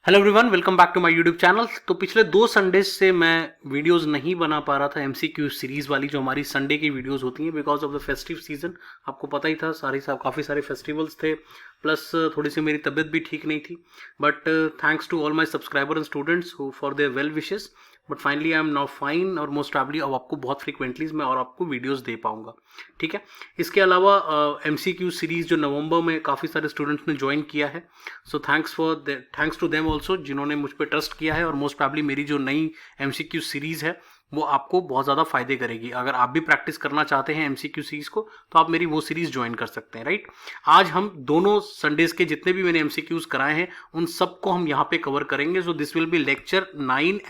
Hello everyone, welcome back to my YouTube channel. तो पिछले 2 Sundays से मैं वीडियोस नहीं बना पा रहा था एमसीक्यू सीरीज वाली, जो हमारी संडे की वीडियोस होती हैं, because of the festive season. आपको पता ही था, काफ़ी सारे फेस्टिवल्स थे, प्लस थोड़ी सी मेरी तबीयत भी ठीक नहीं थी। But thanks to all my subscriber and students who for their well wishes, but finally I am now fine. और मोस्ट प्रॉब्ली अब आपको बहुत फ्रिक्वेंटली मैं और आपको वीडियोस दे पाऊंगा, ठीक है। इसके अलावा एमसीक्यू सीरीज जो नवंबर में काफ़ी सारे स्टूडेंट्स ने ज्वाइन किया है, so thanks to them also, जिन्होंने मुझ पर ट्रस्ट किया है। और मोस्ट प्रॉब्ली मेरी जो नई एमसीक्यू सीरीज है वो आपको बहुत ज़्यादा फायदे करेगी। अगर आप भी प्रैक्टिस करना चाहते हैं एमसीक्यू सीरीज को, तो आप मेरी वो सीरीज ज्वाइन कर सकते हैं, राइट। आज हम दोनों संडेज के जितने भी मैंने एमसीक्यूज कराए हैं उन सबको हम यहाँ पे कवर करेंगे। So this will be lecture 9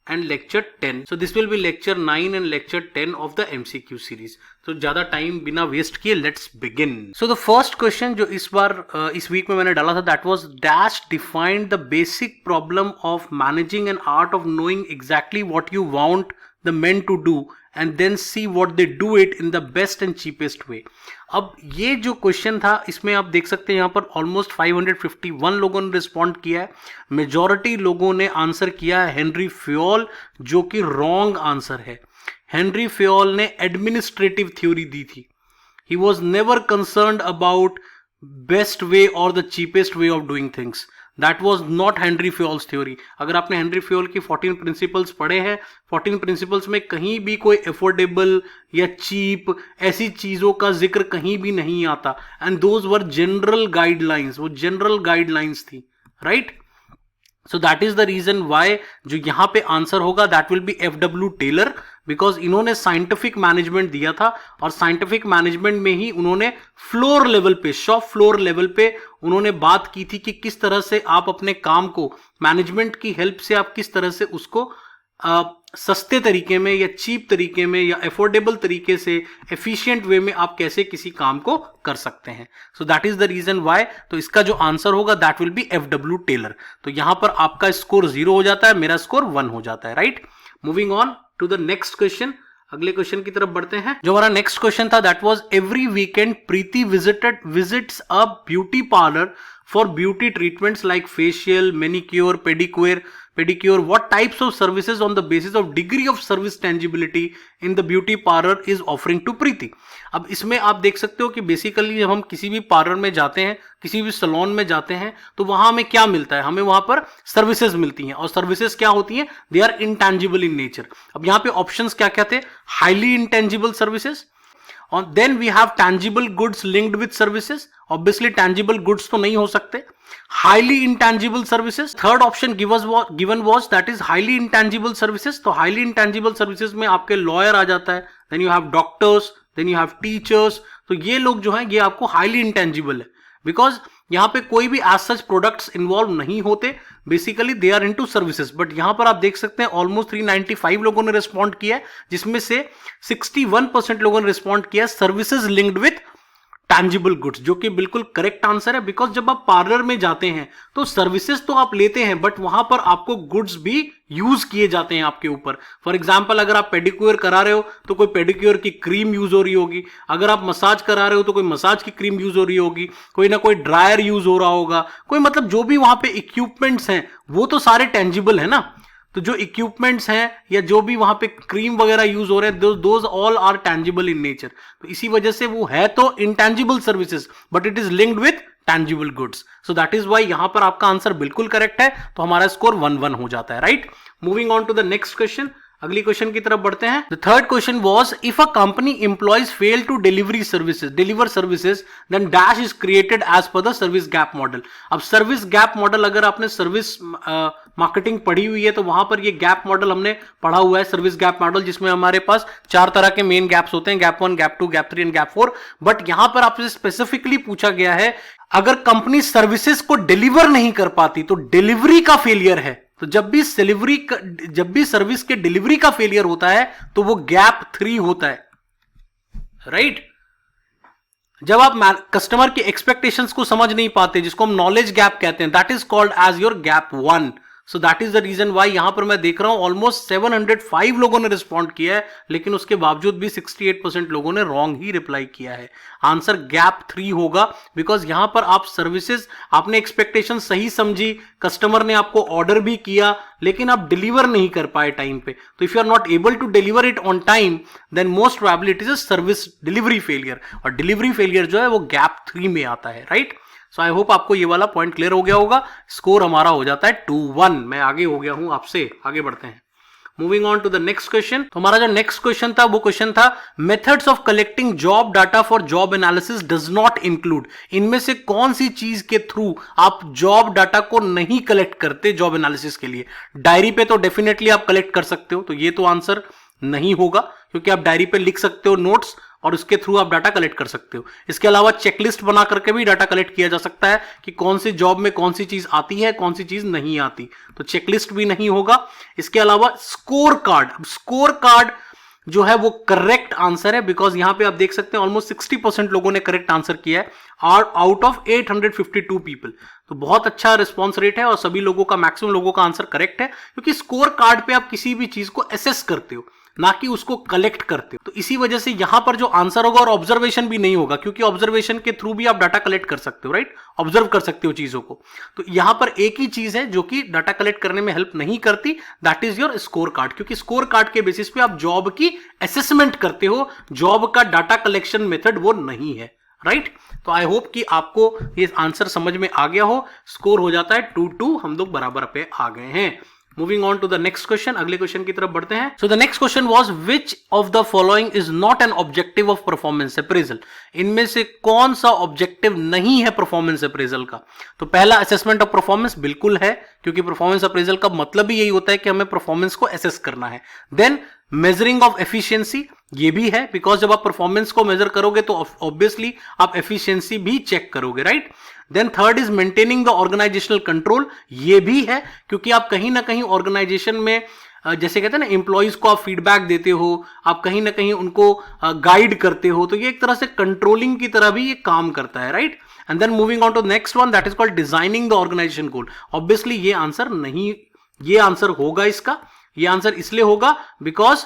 and lecture 10. So this will be lecture 9 and lecture 10 of the MCQ series. तो ज़्यादा टाइम बिना वेस्ट किए let's begin. So the first question जो इस बार इस वीक में मैंने डाला था, that was dash defined the basic problem of managing an art of knowing exactly what you want the men to do and then see what they do it in the best and cheapest way. अब ये जो question था, इसमें आप देख सकते हैं यहाँ पर ऑलमोस्ट 551 लोगों ने रिस्पॉन्ड किया है। मेजॉरिटी लोगों ने आंसर किया है हेनरी फ्योल, जो कि रॉन्ग आंसर है। हेनरी फ्योल ने एडमिनिस्ट्रेटिव थ्योरी दी थी। He was never concerned about best way और the cheapest way of doing things. That was not Henry Fayol's theory. अगर आपने हेनरी फ्योल की 14 प्रिंसिपल्स पढ़े हैं, 14 प्रिंसिपल्स में कहीं भी कोई एफोर्डेबल या चीप ऐसी चीज़ों का जिक्र कहीं भी नहीं आता। And those were general guidelines, वो जनरल गाइडलाइंस थी, right. So that is the reason why जो यहां पे आंसर होगा that will be FW Taylor, because इन्होंने साइंटिफिक मैनेजमेंट दिया था और साइंटिफिक मैनेजमेंट में ही उन्होंने फ्लोर लेवल पे, शॉप फ्लोर लेवल पे उन्होंने बात की थी कि किस तरह से आप अपने काम को मैनेजमेंट की हेल्प से आप किस तरह से उसको सस्ते तरीके में या चीप तरीके में या एफोर्डेबल तरीके से एफिशिएंट वे में आप कैसे किसी काम को कर सकते हैं। So that is the reason why. तो इसका जो आंसर होगा that will be FW Taylor. तो यहां पर आपका स्कोर 0 हो जाता है, मेरा स्कोर 1 हो जाता है, right. Moving on to the next question, अगले क्वेश्चन की तरफ बढ़ते हैं। जो हमारा नेक्स्ट क्वेश्चन था that was every weekend Preeti visits a beauty parlour for beauty treatments like facial, manicure, pedicure. What types of services on the basis of degree of service tangibility in the beauty parlor is offering to Preeti? अब इसमें आप देख सकते हो कि basically जब हम किसी भी पार्लर में जाते हैं, किसी भी सैलून में जाते हैं, तो वहां हमें क्या मिलता है? हमें वहां पर सर्विसेज मिलती हैं। और सर्विसेज क्या होती हैं? They are intangible in nature. अब यहां पे ऑप्शंस क्या क्या थे? हाईली इंटेंजिबल सर्विसेज, और then we have tangible goods linked with services. Obviously tangible goods तो नहीं हो सकते। Highly intangible services, third option given was that is highly intangible services. तो हाईली इंटेंजिबल सर्विसेज में आपके लॉयर आ जाता है, then you have doctors, then you have teachers. तो ये लोग जो हैं ये आपको हाईली इंटेंजिबल है, बिकॉज यहां पे कोई भी एज सच प्रोडक्ट्स इन्वॉल्व नहीं होते, basically they are into services. But यहां पर आप देख सकते हैं ऑलमोस्ट 395 लोगों ने रिस्पॉन्ड किया है, जिसमें से 61% लोगों ने रिस्पॉन्ड किया services linked with tangible goods, जो कि बिल्कुल करेक्ट आंसर है। बिकॉज जब आप पार्लर में जाते हैं तो सर्विसेज तो आप लेते हैं, बट वहां पर आपको गुड्स भी यूज किए जाते हैं आपके ऊपर। फॉर एग्जाम्पल, अगर आप पेडिक्योर करा रहे हो तो कोई पेडिक्योर की क्रीम यूज हो रही होगी, अगर आप मसाज करा रहे हो तो कोई मसाज की क्रीम यूज हो रही होगी, कोई ना कोई ड्रायर यूज हो रहा होगा, कोई मतलब जो भी वहां पे इक्विपमेंट्स हैं वो तो सारे टेंजिबल है ना। तो जो इक्विपमेंट्स हैं या जो भी वहां पे क्रीम वगैरह यूज हो रहे हैं, those all are tangible in nature. तो इसी वजह से वो है तो intangible services, but it is linked with tangible goods. So that is why यहां पर आपका आंसर बिल्कुल करेक्ट है। तो हमारा स्कोर 1-1 हो जाता है, right. Moving on to the next question, अगली क्वेश्चन की तरफ बढ़ते हैं। The third question was if a company employs fail to deliver services then dash is created as per the service gap model. अब service gap model, अगर आपने service marketing पढ़ी हुई है तो वहां पर ये गैप मॉडल हमने पढ़ा हुआ है, सर्विस गैप मॉडल, जिसमें हमारे पास 4 तरह के मेन गैप्स होते हैं, gap 1, gap 2, gap 3 and gap 4। But यहां पर आपसे स्पेसिफिकली पूछा गया है अगर कंपनी सर्विसेज को डिलीवर नहीं कर पाती तो डिलीवरी का फेलियर है। तो जब भी सर्विस के डिलीवरी का फेलियर होता है तो वो गैप 3 होता है, राइट। जब आप कस्टमर की एक्सपेक्टेशंस को समझ नहीं पाते, जिसको हम नॉलेज गैप कहते हैं, that is called as your gap 1। So that is the reason why यहां पर मैं देख रहा हूं ऑलमोस्ट 705 लोगों ने रिस्पॉन्ड किया है, लेकिन उसके बावजूद भी 68% लोगों ने रॉन्ग ही रिप्लाई किया है। आंसर गैप 3 होगा, बिकॉज यहां पर आप सर्विसेज, आपने एक्सपेक्टेशन सही समझी, कस्टमर ने आपको ऑर्डर भी किया, लेकिन आप डिलीवर नहीं कर पाए टाइम पे। तो if you are not able to deliver it on time, then most probably it is a service delivery failure, और डिलीवरी फेलियर जो है वो गैप 3 में आता है, राइट। सो आई होप आपको ये वाला पॉइंट क्लियर हो गया होगा। स्कोर हमारा हो जाता है 2-1। मैं आगे हो गया हूं आपसे, आगे बढ़ते हैं। Moving on to the next question. तो हमारा जो नेक्स्ट क्वेश्चन था वो क्वेश्चन था methods of collecting job data for job analysis does not include. इनमें से कौन सी चीज के थ्रू आप जॉब डाटा को नहीं कलेक्ट करते जॉब एनालिसिस के लिए? डायरी पे तो डेफिनेटली आप कलेक्ट कर सकते हो, तो ये तो आंसर नहीं होगा, क्योंकि आप डायरी पे लिख सकते हो नोट्स और उसके थ्रू आप डाटा कलेक्ट कर सकते हो। इसके अलावा चेकलिस्ट बना करके भी डाटा कलेक्ट किया जा सकता है कि कौन सी जॉब में कौन सी चीज आती है, कौन सी चीज नहीं आती, तो चेकलिस्ट भी नहीं होगा। इसके अलावा स्कोर कार्ड, स्कोर कार्ड जो है वो करेक्ट आंसर है, बिकॉज यहां पे आप देख सकते हैं ऑलमोस्ट 60% लोगों ने करेक्ट आंसर किया है और आउट ऑफ 852 पीपल। तो बहुत अच्छा रिस्पॉन्स रेट है और सभी लोगों का, मैक्सिमम लोगों का आंसर करेक्ट है, क्योंकि स्कोर कार्ड पे आप किसी भी चीज को असेस करते हो, ना कि उसको कलेक्ट करते हो। तो इसी वजह से यहां पर जो आंसर होगा, और ऑब्जर्वेशन भी नहीं होगा, क्योंकि ऑब्जर्वेशन के थ्रू भी आप डाटा कलेक्ट कर सकते हो, राइट, ऑब्जर्व कर सकते हो चीजों को। तो यहां पर एक ही चीज है जो कि डाटा कलेक्ट करने में हेल्प नहीं करती, that is your score card, क्योंकि स्कोर कार्ड के बेसिस पे आप जॉब की असेसमेंट करते हो, जॉब का डाटा कलेक्शन मेथड वो नहीं है, राइट। तो आई होप कि आपको ये आंसर समझ में आ गया हो। स्कोर हो जाता है 2-2, हम लोग बराबर पे आ गए हैं। Moving on to the next question, अगले क्वेश्चन की तरफ बढ़ते हैं। So the next question was which of the following is not an objective of performance appraisal. इनमें से कौन सा ऑब्जेक्टिव नहीं है परफॉर्मेंस अप्रेजल का? तो पहला असेसमेंट ऑफ परफॉर्मेंस बिल्कुल है, क्योंकि परफॉर्मेंस अप्रेजल का मतलब ही यही होता है कि हमें परफॉर्मेंस को असेस करना है। देन मेजरिंग ऑफ एफिशिएंसी, ये भी है, बिकॉज जब आप परफॉर्मेंस को मेजर करोगे तो ऑब्वियसली आप एफिशिएंसी भी चेक करोगे, right. Then third is maintaining the organisational control, ये भी है, क्योंकि आप कहीं ना कहीं ऑर्गेनाइजेशन में जैसे कहते हैं ना, एम्प्लॉइज को आप फीडबैक देते हो, आप कहीं ना कहीं उनको गाइड करते हो, तो ये एक तरह से कंट्रोलिंग की तरह भी ये काम करता है, right. And then moving on to next one, that is called designing the organisation goal. Obviously ये आंसर नहीं, ये आंसर होगा इसका, ये आंसर इसलिए होगा बिकॉज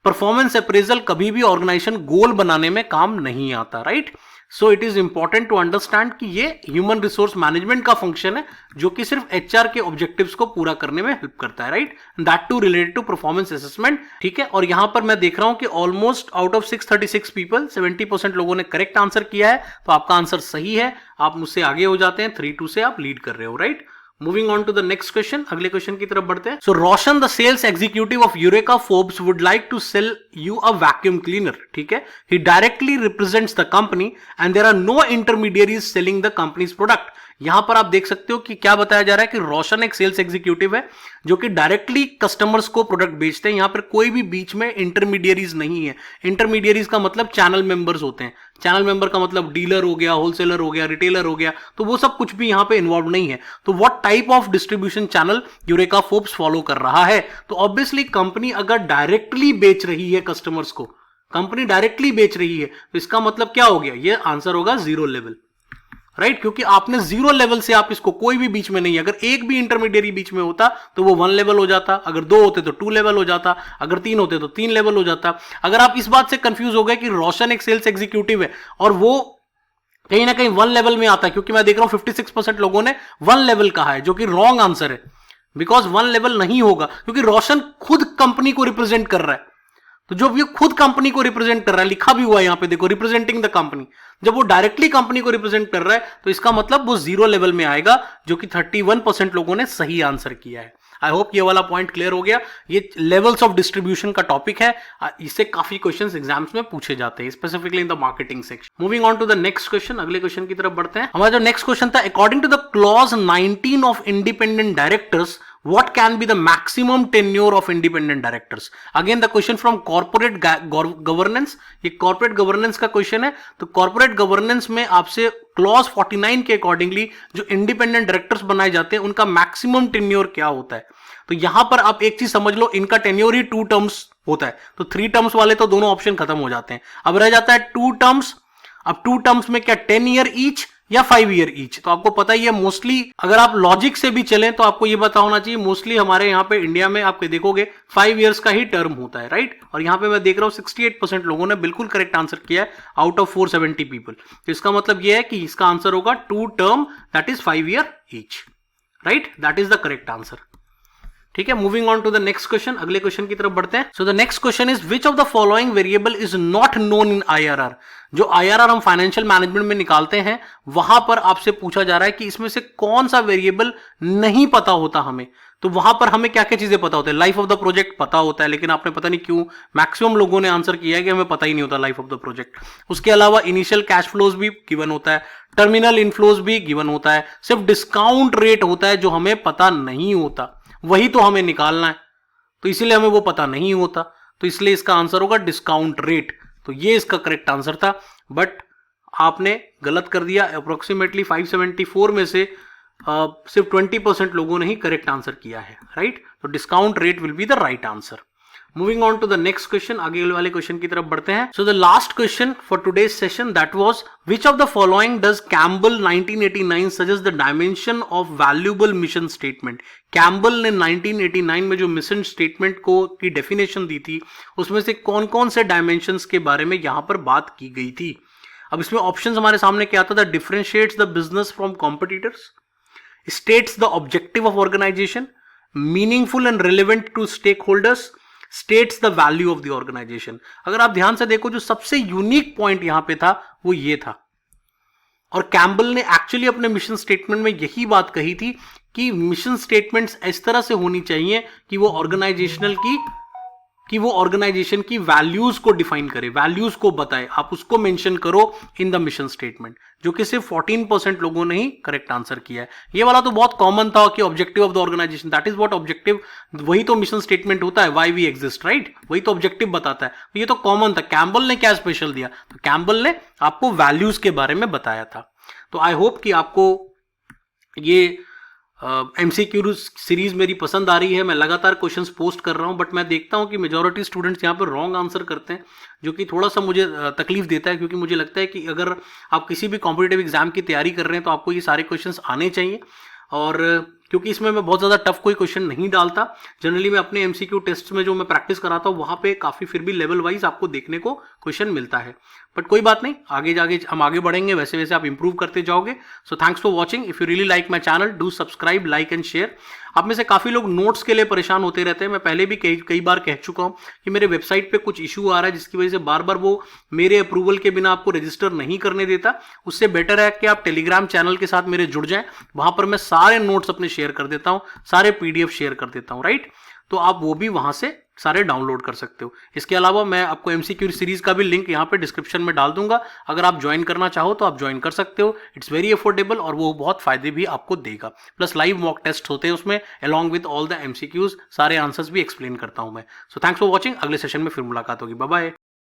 परफॉर्मेंस अप्रेजल कभी भी ऑर्गेनाइजेशन गोल बनाने में काम नहीं आता, right. So it is important to understand कि ये ह्यूमन रिसोर्स मैनेजमेंट का फंक्शन है, जो कि सिर्फ एचआर के ऑब्जेक्टिव्स को पूरा करने में हेल्प करता है, right, that to related to performance assessment, ठीक है। और यहां पर मैं देख रहा हूं कि ऑलमोस्ट आउट ऑफ 636 पीपल 70% लोगों ने करेक्ट आंसर किया है, तो आपका आंसर सही है, आप मुझसे आगे हो जाते हैं, 3-2 से आप लीड कर रहे हो, right. Moving on to the next question, अगले क्वेश्चन की तरफ बढ़ते हैं। So Roshan the sales executive of Eureka Forbes would like to sell you a vacuum cleaner, ठीक है। He directly represents the company and there are no intermediaries selling the company's product. यहां पर आप देख सकते हो कि क्या बताया जा रहा है कि रोशन एक सेल्स एग्जीक्यूटिव है जो कि डायरेक्टली कस्टमर्स को प्रोडक्ट बेचते हैं। यहां पर कोई भी बीच में इंटरमीडिएरीज नहीं है। इंटरमीडिएरीज का मतलब चैनल मेंबर्स होते हैं। चैनल मेंबर का मतलब डीलर हो गया, होलसेलर हो गया, रिटेलर हो गया, तो वो सब कुछ भी यहां पे इन्वॉल्व नहीं है। तो what type of distribution channel eureka Forbes follow कर रहा है? तो ऑब्वियसली कंपनी अगर डायरेक्टली बेच रही है कस्टमर्स को, कंपनी डायरेक्टली बेच रही है, तो इसका मतलब क्या हो गया? ये आंसर होगा 0 लेवल, राइट, क्योंकि आपने 0 लेवल से आप इसको, कोई भी बीच में नहीं है। अगर एक भी इंटरमीडिएरी बीच में होता तो वो 1 लेवल हो जाता, अगर 2 होते तो 2 लेवल हो जाता, अगर 3 होते तो 3 लेवल हो जाता। अगर आप इस बात से कंफ्यूज हो गए कि रोशन एक सेल्स एग्जीक्यूटिव है और वो कहीं ना कहीं 1 लेवल में आता है, क्योंकि मैं देख रहा हूं 56% लोगों ने 1 लेवल कहा है, जो कि रॉन्ग आंसर है, बिकॉज 1 लेवल नहीं होगा, क्योंकि रोशन खुद कंपनी को रिप्रेजेंट कर रहा है। तो जब ये खुद कंपनी को रिप्रेजेंट कर रहा है, लिखा भी हुआ है यहां पे देखो, रिप्रेजेंटिंग द कंपनी, जब वो डायरेक्टली कंपनी को रिप्रेजेंट कर रहा है तो इसका मतलब वो 0 लेवल में आएगा, जो कि 31% लोगों ने सही आंसर किया है। आई होप ये वाला पॉइंट क्लियर हो गया। ये लेवल्स ऑफ डिस्ट्रीब्यूशन का टॉपिक है, इससे काफी क्वेश्चंस एग्जाम्स में पूछे जाते हैं, specifically in the marketing section. Moving on to the next question, अगले क्वेश्चन की तरफ बढ़ते हैं। हमारा जो नेक्स्ट क्वेश्चन था, according to the clause 19 of independent directors, what can be the maximum tenure of independent directors? Again the question from corporate governance, ये corporate governance का question है। तो corporate governance में आपसे clause 49 के accordingly जो independent directors बनाए जाते हैं उनका maximum tenure क्या होता है? तो यहां पर आप एक चीज समझ लो, इनका tenure ही 2 terms होता है। तो 3 terms वाले तो दोनों ऑप्शन खत्म हो जाते हैं, अब रह जाता है 2 terms। अब 2 terms में क्या 10 ईयर ईच या 5 ईयर ईच। तो आपको पता ही है मोस्टली, अगर आप लॉजिक से भी चलें तो आपको ये पता होना चाहिए, मोस्टली हमारे यहाँ पे इंडिया में आपके देखोगे 5 ईयर्स का ही टर्म होता है, राइट। और यहाँ पे मैं देख रहा हूँ 68% लोगों ने बिल्कुल करेक्ट आंसर किया है आउट ऑफ 470 पीपल। तो इसका मतलब ये है कि इसका आंसर होगा 2 term that is 5 year each, right. That is the correct answer. ठीक है, moving on to the next question, अगले क्वेश्चन की तरफ बढ़ते हैं। So the next question is which of the following variable is not known in IRR. जो IRR हम financial management में निकालते हैं वहां पर आपसे पूछा जा रहा है कि इसमें से कौन सा वेरिएबल नहीं पता होता हमें। तो वहां पर हमें क्या क्या चीजें पता होता है, लाइफ ऑफ द प्रोजेक्ट पता होता है, लेकिन आपने पता नहीं क्यों मैक्सिमम लोगों ने आंसर किया है कि हमें पता ही नहीं होता लाइफ ऑफ द प्रोजेक्ट। उसके अलावा इनिशियल कैश फ्लोज भी गिवन होता है, टर्मिनल इनफ्लोज भी गिवन होता है, सिर्फ डिस्काउंट रेट होता है जो हमें पता नहीं होता, वही तो हमें निकालना है, तो इसीलिए हमें वो पता नहीं होता। तो इसलिए इसका आंसर होगा डिस्काउंट रेट। तो ये इसका करेक्ट आंसर था, बट आपने गलत कर दिया। अप्रोक्सीमेटली 574 में से सिर्फ 20% लोगों ने ही करेक्ट आंसर किया है, राइट। तो discount rate will be the right answer. Moving on to the next question, आगे वाले क्वेश्चन की तरफ बढ़ते हैं। So the last question for today's session that was which of the following does Campbell 1989 suggest the dimension of valuable mission statement. Campbell ने 1989 में जो mission statement को की डेफिनेशन दी थी उसमें से कौन कौन से डायमेंशंस के बारे में यहां पर बात की गई थी। अब इसमें ऑप्शंस हमारे सामने क्या आता था, differentiates the business from competitors, states the objective of organization, meaningful and relevant to stakeholders, states the value of the organization। अगर आप ध्यान से देखो जो सबसे यूनिक पॉइंट यहां पे था वो ये था, और कैम्बल ने एक्चुअली अपने मिशन स्टेटमेंट में यही बात कही थी कि मिशन स्टेटमेंट्स इस तरह से होनी चाहिए कि वो ऑर्गेनाइजेशन की वैल्यूज को डिफाइन करे, वैल्यूज को बताए, आप उसको मेंशन करो इन द मिशन स्टेटमेंट, जो कि सिर्फ 14% लोगों ने ही करेक्ट आंसर किया है। ये वाला तो बहुत कॉमन था कि objective of the organisation, that is what objective, वही तो मिशन स्टेटमेंट होता है, व्हाई वी एग्जिस्ट, राइट, वही तो ऑब्जेक्टिव बताता है। तो ये तो कॉमन था। कैम्बल ने क्या स्पेशल दिया, तो कैम्बल ने आपको वैल्यूज के बारे में बताया था। तो आई होप कि आपको ये एमसीक्यू सीरीज मेरी पसंद आ रही है। मैं लगातार क्वेश्चंस पोस्ट कर रहा हूं, बट मैं देखता हूं कि मेजॉरिटी स्टूडेंट्स यहां पर रॉन्ग आंसर करते हैं, जो कि थोड़ा सा मुझे तकलीफ देता है, क्योंकि मुझे लगता है कि अगर आप किसी भी कॉम्पिटिटिव एग्जाम की तैयारी कर रहे हैं तो आपको ये सारे क्वेश्चंस आने चाहिए। और क्योंकि इसमें मैं बहुत ज़्यादा टफ कोई क्वेश्चन नहीं डालता, जनरली मैं अपने एमसीक्यू टेस्ट में जो मैं प्रैक्टिस कराता हूँ वहाँ पे काफ़ी फिर भी लेवल वाइज आपको देखने को क्वेश्चन मिलता है। बट कोई बात नहीं, आगे जाके हम आगे बढ़ेंगे, वैसे वैसे आप इंप्रूव करते जाओगे। सो thanks for watching. If you really like my channel do subscribe, like and share. आप में से काफ़ी लोग नोट्स के लिए परेशान होते रहते हैं। मैं पहले भी कई बार कह चुका हूँ कि मेरे वेबसाइट पे कुछ इशू आ रहा है जिसकी वजह से बार बार वो मेरे अप्रूवल के बिना आपको रजिस्टर नहीं करने देता। उससे बेटर है कि आप टेलीग्राम चैनल के साथ मेरे जुड़ जाएं, वहां पर मैं सारे नोट्स अपने शेयर कर देता हूं, सारे पीडीएफ शेयर कर देता हूं, राइट। तो आप वो भी वहां से सारे डाउनलोड कर सकते हो। इसके अलावा मैं आपको एमसीक्यू सीरीज का भी लिंक यहाँ पे डिस्क्रिप्शन में डाल दूंगा, अगर आप ज्वाइन करना चाहो तो आप ज्वाइन कर सकते हो। इट्स वेरी अफोर्डेबल और वो बहुत फायदे भी आपको देगा। प्लस लाइव मॉक टेस्ट होते हैं उसमें, along with all the MCQs, सारे आंसर्स भी एक्सप्लेन करता हूं मैं। So thanks for watching. अगले सेशन में फिर मुलाकात होगी। Bye bye.